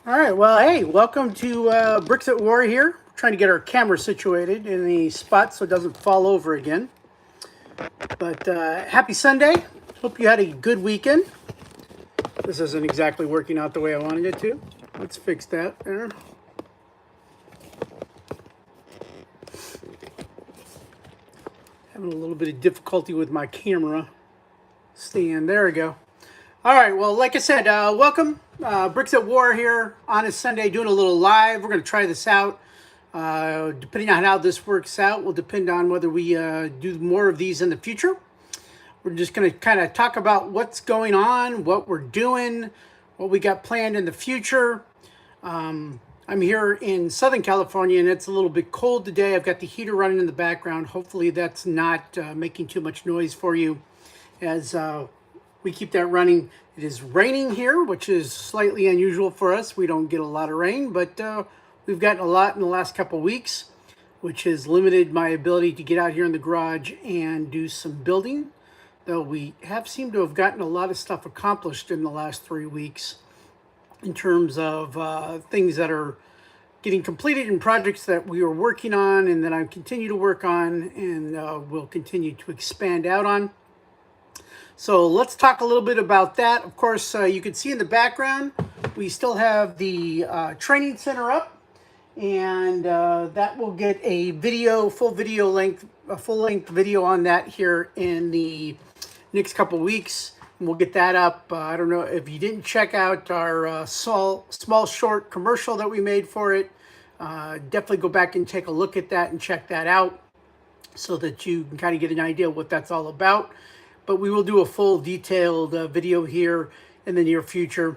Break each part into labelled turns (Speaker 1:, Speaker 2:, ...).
Speaker 1: All right, well, hey, welcome to Bricks at War here. We're trying to get our camera situated in the spot so it doesn't fall over again. But happy Sunday. Hope you had a good weekend. This isn't exactly working out the way I wanted it to. Let's fix that there. Having a little bit of difficulty with my camera stand. There we go. All right, well, like I said, welcome. Bricks at War here on a Sunday, doing a little live. We're going to try this out. Depending on how this works out will depend on whether we do more of these in the future. We're just going to kind of talk about what's going on, what we're doing, what we got planned in the future. I'm here in Southern California and it's a little bit cold today. I've got the heater running in the background. Hopefully that's not making too much noise for you as we keep that running. It is raining here, which is slightly unusual for us. We don't get a lot of rain, but we've gotten a lot in the last couple of weeks, which has limited my ability to get out here in the garage and do some building. Though we have seemed to have gotten a lot of stuff accomplished in the last 3 weeks in terms of things that are getting completed and projects that we are working on and that I continue to work on and will continue to expand out on. So let's talk a little bit about that. Of course, you can see in the background, we still have the training center up, and that will get a video, a full length video on that here in the next couple weeks. And we'll get that up. I don't know if you didn't check out our small short commercial that we made for it. Definitely go back and take a look at that and check that out so that you can kind of get an idea of what that's all about. But we will do a full detailed video here in the near future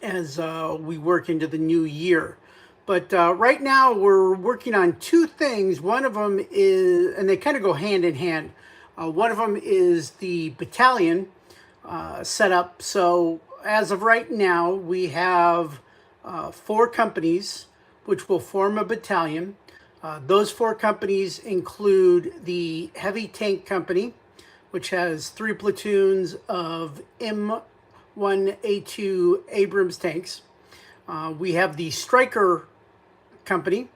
Speaker 1: as we work into the new year. But right now we're working on two things. One of them is, and they kind of go hand in hand. One of them is the battalion setup. So as of right now, we have 4 companies which will form a battalion. Those 4 companies include the Heavy Tank Company, which has 3 platoons of M1A2 Abrams tanks. We have the Stryker Company,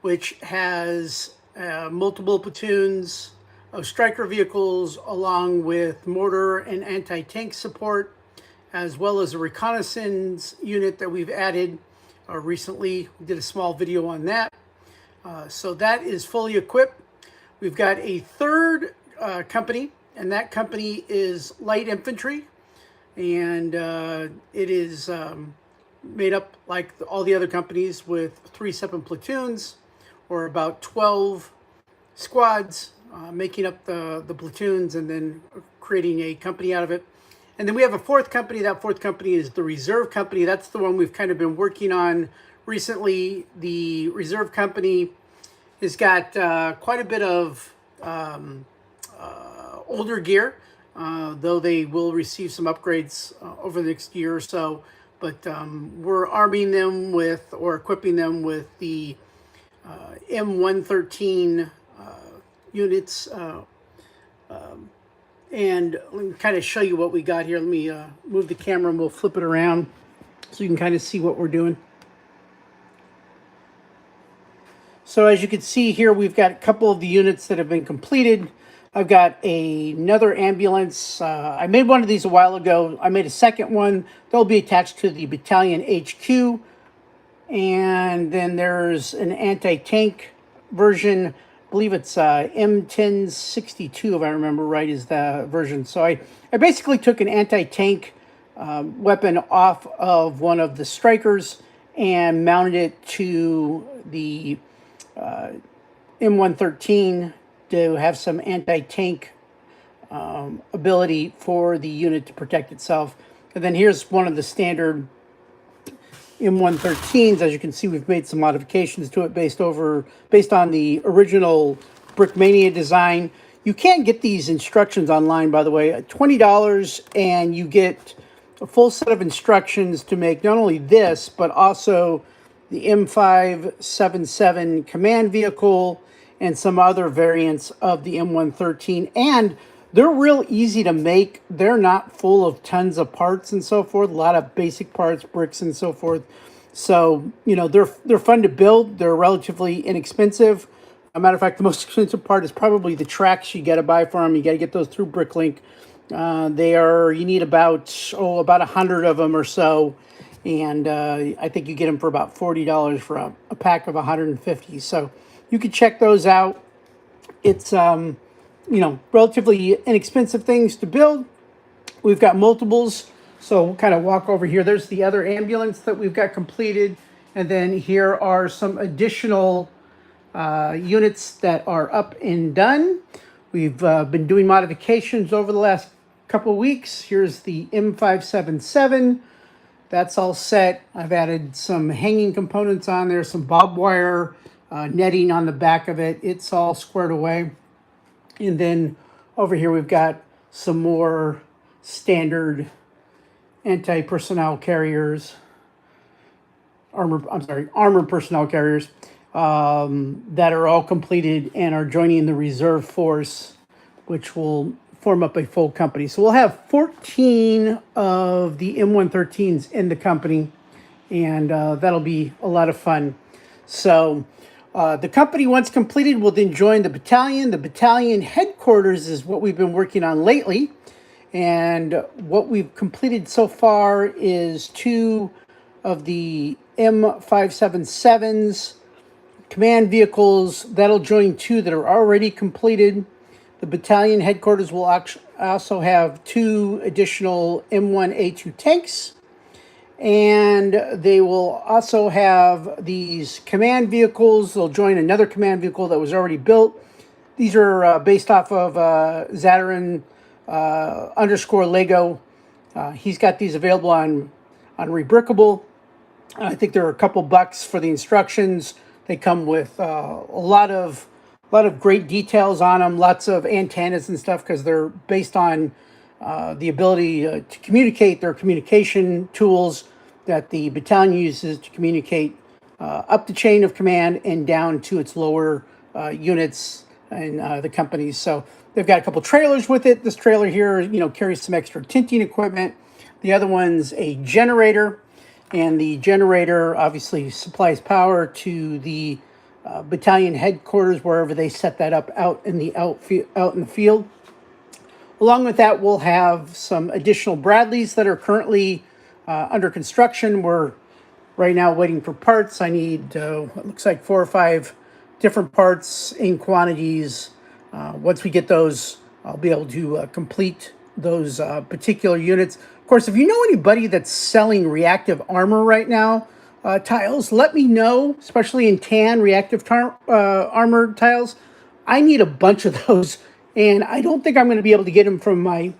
Speaker 1: which has multiple platoons of Stryker vehicles along with mortar and anti-tank support, as well as a reconnaissance unit that we've added recently. We did a small video on that. So that is fully equipped. We've got a third company, and that company is light infantry, and it is made up like all the other companies with 3 separate platoons, or about 12 squads making up the platoons and then creating a company out of it. And then we have a 4th company. That 4th company is the Reserve Company. That's the one we've kind of been working on recently. The Reserve Company has got quite a bit of older gear, though they will receive some upgrades over the next year or so. But we're arming them with, or equipping them with, the M113 units. And let me kind of show you what we got here. Let me move the camera and we'll flip it around so you can kind of see what we're doing. So as you can see here, we've got a couple of the units that have been completed. I've got another ambulance. I made one of these a while ago. I made a second one. They'll be attached to the battalion HQ. And then there's an anti-tank version. I believe it's M1062, if I remember right, is the version. So I basically took an anti-tank weapon off of one of the Strykers and mounted it to the M113 to have some anti-tank ability for the unit to protect itself. And then here's one of the standard M113s. As you can see, we've made some modifications to it based on the original Brickmania design. You can get these instructions online, by the way, at $20, and you get a full set of instructions to make not only this, but also the M577 command vehicle and some other variants of the M113. And they're real easy to make. They're not full of tons of parts and so forth, a lot of basic parts, bricks and so forth. So, you know, they're fun to build. They're relatively inexpensive. As a matter of fact, the most expensive part is probably the tracks you got to buy for them. You got to get those through Bricklink. You need about 100 of them or so. And I think you get them for about $40 for a pack of 150. So you can check those out. It's, you know, relatively inexpensive things to build. We've got multiples, so we'll kind of walk over here. There's the other ambulance that we've got completed, and then here are some additional units that are up and done. We've been doing modifications over the last couple of weeks. Here's the M577. That's all set. I've added some hanging components on there, some barbed wire netting on the back of it. It's all squared away. And then over here we've got some more standard anti-personnel carriers, armored personnel carriers that are all completed and are joining the reserve force, which will form up a full company. So we'll have 14 of the M113s in the company, and that'll be a lot of fun. So the company, once completed, will then join the battalion. The battalion headquarters is what we've been working on lately. And what we've completed so far is 2 of the M577s, command vehicles. That'll join 2 that are already completed. The battalion headquarters will also have 2 additional M1A2 tanks. And they will also have these command vehicles. They'll join another command vehicle that was already built. These are based off of Zatarin _ Lego. He's got these available on Rebrickable. I think they're a couple bucks for the instructions. They come with a lot of great details on them, lots of antennas and stuff, because they're based on the ability to communicate. Their communication tools that the battalion uses to communicate up the chain of command and down to its lower units and the companies. So they've got a couple trailers with it. This trailer here, you know, carries some extra tinting equipment. The other one's a generator, and the generator obviously supplies power to the battalion headquarters wherever they set that up out in the field. Along with that, we'll have some additional Bradleys that are currently under construction. We're right now waiting for parts. I need what looks like 4 or 5 different parts in quantities. Once we get those, I'll be able to complete those particular units. Of course, if you know anybody that's selling reactive armor right now, tiles, let me know, especially in tan reactive armor tiles. I need a bunch of those, and I don't think I'm going to be able to get them from my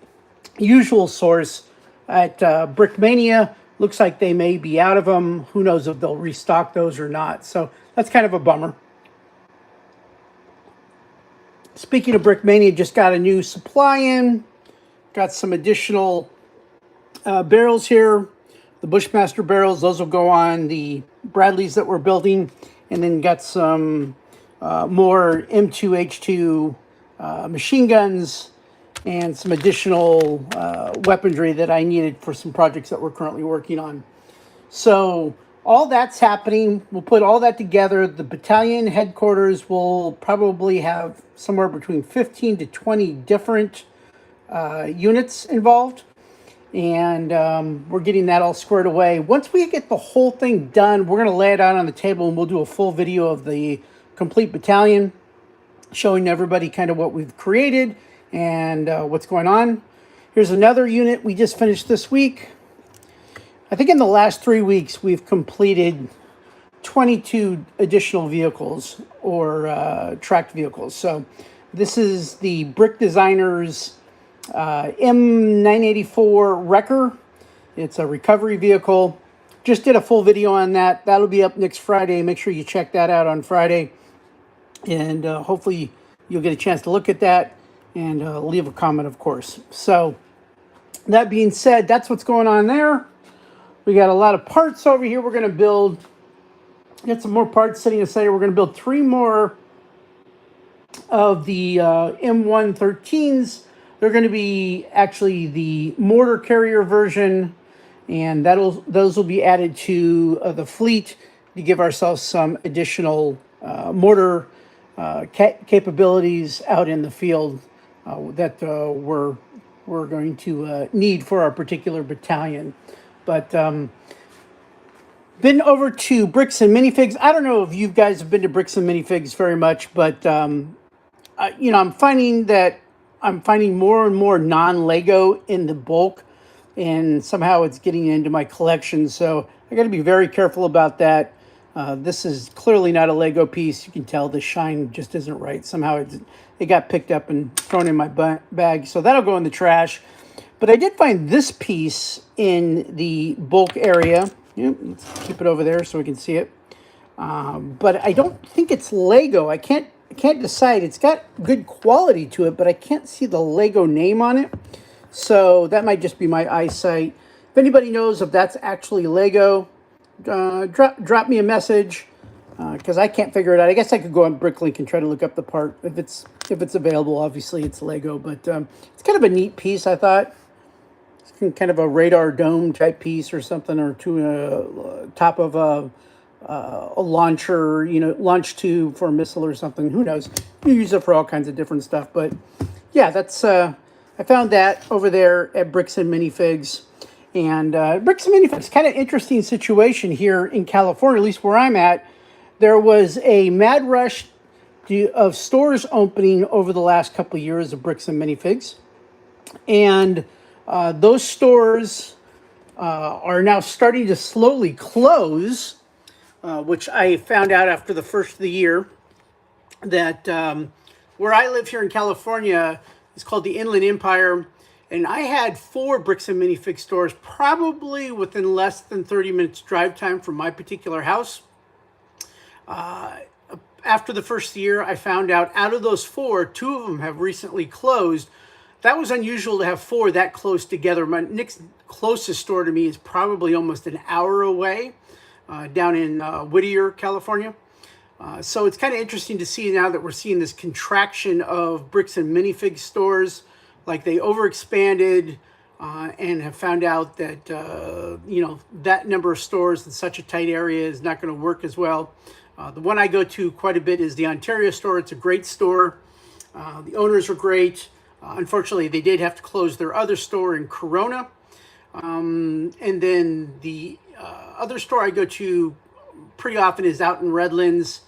Speaker 1: usual source at Brickmania. Looks like they may be out of them. Who knows if they'll restock those or not. So that's kind of a bummer. Speaking of Brickmania, just got a new supply in. Got some additional barrels here. The Bushmaster barrels, those will go on the Bradleys that we're building. And then got some more M2H2 machine guns and some additional weaponry that I needed for some projects that we're currently working on. So all that's happening. We'll put all that together. The battalion headquarters will probably have somewhere between 15 to 20 different units involved. And we're getting that all squared away. Once we get the whole thing done, we're going to lay it out on the table and we'll do a full video of the complete battalion, showing everybody kind of what we've created and what's going on. Here's another unit we just finished this week. I think in the last 3 weeks, we've completed 22 additional vehicles or tracked vehicles. So this is the Brick Designers M984 Wrecker. It's a recovery vehicle. Just did a full video on that. That'll be up next Friday. Make sure you check that out on Friday. And hopefully you'll get a chance to look at that and leave a comment, of course. So that being said, that's what's going on there. We got a lot of parts over here we're going to build. Got some more parts sitting aside. We're going to build 3 more of the M113s. They're going to be actually the mortar carrier version. and those will be added to the fleet to give ourselves some additional mortar capabilities out in the field that we're going to need for our particular battalion. But been over to Bricks and Minifigs. I don't know if you guys have been to Bricks and Minifigs very much, but I'm finding more and more non-Lego in the bulk, and somehow it's getting into my collection. So I got to be very careful about that. This is clearly not a Lego piece. You can tell the shine just isn't right. Somehow it got picked up and thrown in my bag. So that'll go in the trash. But I did find this piece in the bulk area. Let's keep it over there so we can see it. But I don't think it's Lego. I can't decide. It's got good quality to it, but I can't see the Lego name on it. So that might just be my eyesight. If anybody knows if that's actually Lego, drop me a message, because I can't figure it out. I guess I could go on Bricklink and try to look up the part if it's available. Obviously, it's Lego, but it's kind of a neat piece, I thought. It's kind of a radar dome type piece or something, or to top of a launcher, launch tube for a missile or something. Who knows? You use it for all kinds of different stuff. But yeah, that's I found that over there at Bricks and Minifigs. And Bricks and Minifigs, kind of interesting situation here in California, at least where I'm at. There was a mad rush of stores opening over the last couple of years of Bricks and Minifigs. And those stores are now starting to slowly close, which I found out after the first of the year, that where I live here in California is called the Inland Empire. And I had 4 Bricks and Minifig stores probably within less than 30 minutes drive time from my particular house. After the first year, I found out of those 4, 2 of them have recently closed. That was unusual to have 4 that close together. My next closest store to me is probably almost an hour away, down in Whittier, California. So it's kind of interesting to see now that we're seeing this contraction of Bricks and Minifig stores. Like they overexpanded and have found out that, that number of stores in such a tight area is not going to work as well. The one I go to quite a bit is the Ontario store. It's a great store. The owners are great. Unfortunately, they did have to close their other store in Corona. And then the other store I go to pretty often is out in Redlands.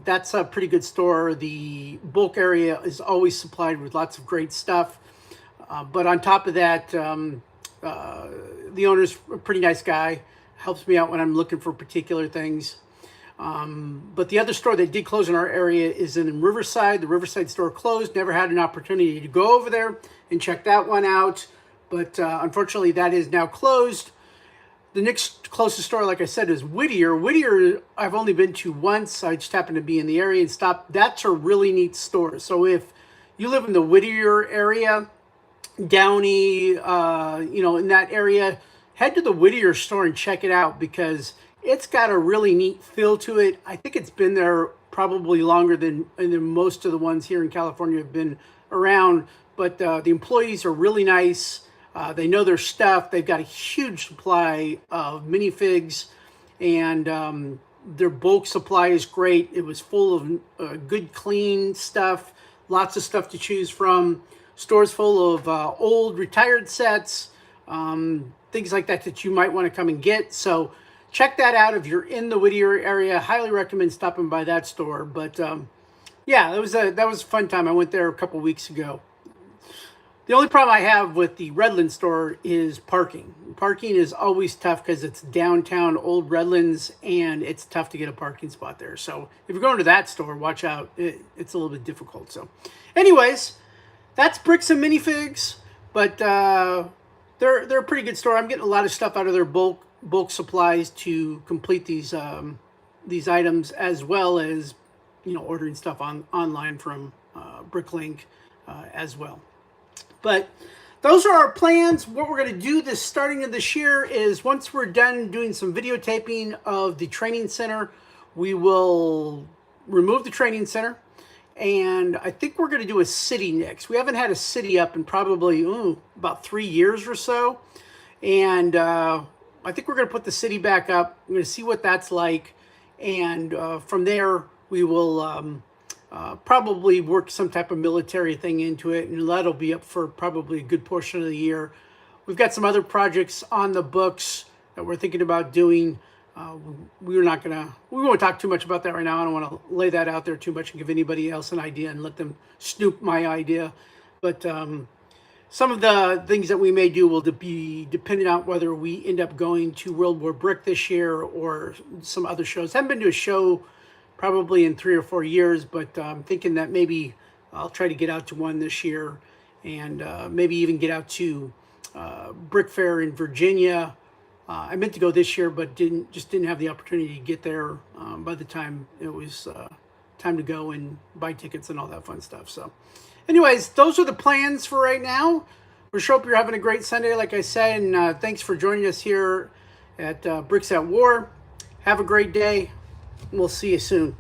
Speaker 1: That's a pretty good store. The bulk area is always supplied with lots of great stuff. But on top of that, the owner's a pretty nice guy. Helps me out when I'm looking for particular things. But the other store that did close in our area is in Riverside. The Riverside store closed. Never had an opportunity to go over there and check that one out. But unfortunately, that is now closed. The next closest store, like I said, is Whittier. Whittier, I've only been to once. I just happened to be in the area and stopped. That's a really neat store. So if you live in the Whittier area, Downey, in that area, head to the Whittier store and check it out, because it's got a really neat feel to it. I think it's been there probably longer than most of the ones here in California have been around. But the employees are really nice. They know their stuff. They've got a huge supply of minifigs, and their bulk supply is great. It was full of good, clean stuff, lots of stuff to choose from. Stores full of old, retired sets, things like that you might want to come and get. So check that out if you're in the Whittier area. Highly recommend stopping by that store. But yeah, that was a fun time. I went there a couple weeks ago. The only problem I have with the Redlands store is parking. Parking is always tough because it's downtown Old Redlands, and it's tough to get a parking spot there. So if you're going to that store, watch out. It's a little bit difficult. So anyways, that's Bricks and Minifigs, but they're a pretty good store. I'm getting a lot of stuff out of their bulk supplies to complete these items, as well as ordering stuff online from Bricklink as well. But those are our plans. What we're going to do starting of this year is, once we're done doing some videotaping of the training center, we will remove the training center. And I think we're going to do a city next. We haven't had a city up in probably about 3 years or so. And I think we're going to put the city back up. I'm going to see what that's like. And from there, we will probably work some type of military thing into it. And that'll be up for probably a good portion of the year. We've got some other projects on the books that we're thinking about doing. We won't talk too much about that right now. I don't want to lay that out there too much and give anybody else an idea and let them snoop my idea. But some of the things that we may do will be dependent on whether we end up going to World War Brick this year or some other shows. I haven't been to a show probably in 3 or 4 years, but I'm thinking that maybe I'll try to get out to one this year, and maybe even get out to Brick Fair in Virginia. I meant to go this year, but didn't have the opportunity to get there by the time it was time to go and buy tickets and all that fun stuff. So anyways, those are the plans for right now. We sure hope you're having a great Sunday, like I said, and thanks for joining us here at Bricks at War. Have a great day. We'll see you soon.